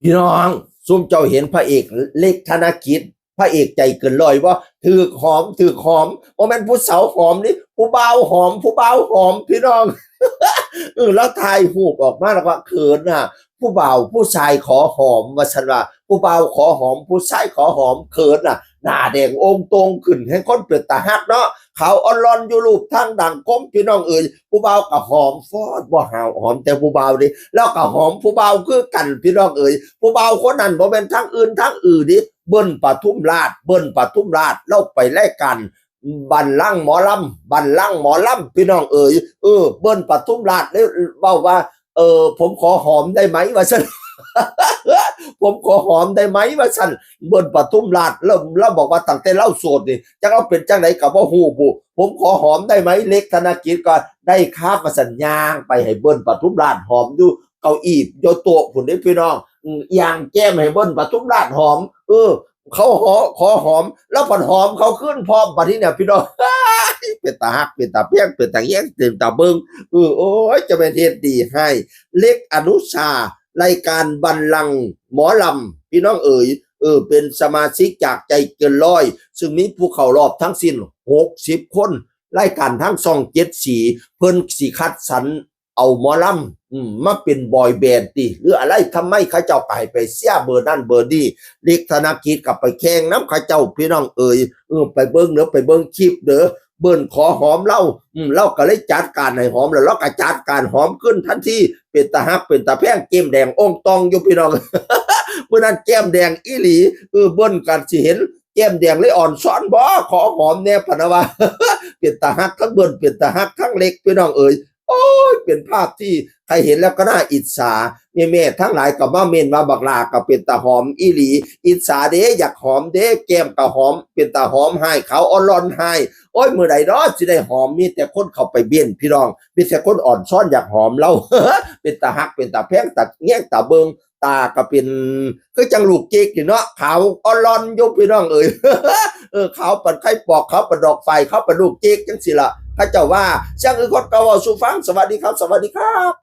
พี่น้องซุ่มเจ้าเห็นพระเอกเล็กธนกิจพระเอกใจเกินร้อยว่าถือหอมว่าแม่นผู้สาวหอมนี่ผู้บ่าวหอมผู้บ่าวหอมพี่น้องแล้วถ่ายรูปออกมาแล้วก็เขินน่ะผู้บ่าวผู้ชายขอหอมว่าฉันว่าผู้บ่าวขอหอมผู้ชายขอหอมเขินน่ะหน้าแดงองค์ตรงขึ้นให้คนเป็นตาฮักเนาะเขาอ่อนร้อนอยู่รูปทางดังก้มพี่น้องเอ๋ยผู้บ่าวก็หอมฟอดบ่หาวหอมแต่ผู้บ่าวนี่แล้วก็หอมผู้บ่าวคือกันพี่น้องเอ๋ยผู้บ่าวคนนั้นบ่แม่นทางอื่นดิเบิ้ลปทุมราชเราไปแลกกันบันลังก์หมอลำพี่น้องเอ๋ยเบิ้ลปทุมราชแล้วเว้าว่าผมขอหอมได้ไหมว่าซั่น ผมขอหอมได้ไหมว่าซั่นเบิ้ลปทุมราชแล้วบอกว่าตั้งแต่เล่าโสดนี่จักเราเป็นจังไดก็บ่ฮู้บุผมขอหอมได้ไหมเล็กธนกิจก็ได้ครับว่าซั่นย่างไปให้เบิ้ลปทุมราชหอมอยู่เก้าอี้อยู่โต๊ะพุ่นเด้พี่น้องย่างแก้มให้เบิ้ลปทุมราชหอมเขาขอหอมแล้วผ่อนหอมเขาขึ้นพร้อมบัดนี้เนี่ยพี่น้องเป็นตาฮักเป็นตาเพียงเป็นตาแย้งเป็นตาเบิงโอ้ยจะเป็นเฮ็ดดีให้เล็กอนุชารายการบัลลังก์หมอลำพี่น้องเอ๋ยเป็นสมาชิกจากใจเกินร้อยซึ่งมีผู้เข้ารอบทั้งสิ้น60คนรายการทั้งช่อง7สีเพิ่นสิคัดสรรเอาหมอลำมาเป็นบอยแบนด์ติหรืออะไรทำไมเขาเจ้าไปเสียเบอร์นั่นเบอร์นี้เล็กธนกิจกับไปแข่งน้ำเขาเจ้าพี่น้องเอ๋ยไปเบิ่งเด้อไปเบิ่งคลิปเด้อเบิ่นขอหอมเราก็เลยจัดการให้หอมแล้วเราก็จัดการหอมขึ้นทันทีเป็นตาฮักเป็นตาแพงเกมแดงองตองอยู่พี่น้อง เมื่อนั้นแก้มแดงอีหลีเบิ่นกันสิเห็นแก้มแดงเลยอ่อนซ้อนบ่ขอหอมแน่พะนะว่า เป็นตาฮักทั้งเบิ่นเป็นตาฮักทั้งเล็กพี่น้องเอ๋ยโอ้ยเป็นภาพที่ใครเห็นแล้วก็น่าอิจฉาแม่ๆทั้งหลายก็มาเม่นว่าบักลาก็เป็นตาหอมอีหลีอิจฉาเด้อยากหอมเด้แก้มก็หอมเป็นตาหอมให้เขาอ่อนร้อนให้โอ้ยมื้อใดเนาะสิได้หอมมีแต่คนเข้าไปเบี้ยนพี่น้องมีแต่คนอ่อนช้อนอยากหอมเรา เป็นตาฮักเป็นตาแพงตาแง่งตาเบิงตาก็เป็นคือจังลูกเจ๊กอยู่เนาะขาวอ่อนร้อนอยู่พี่น้องเอ๋ย ขาวปันไข่ปอกขาวปันดอกไฟขาวปันลูกเจ๊กจังสิล่ะเขาเจ้าว่าช่างคนเก่าสู่ฟังสวัสดีครับ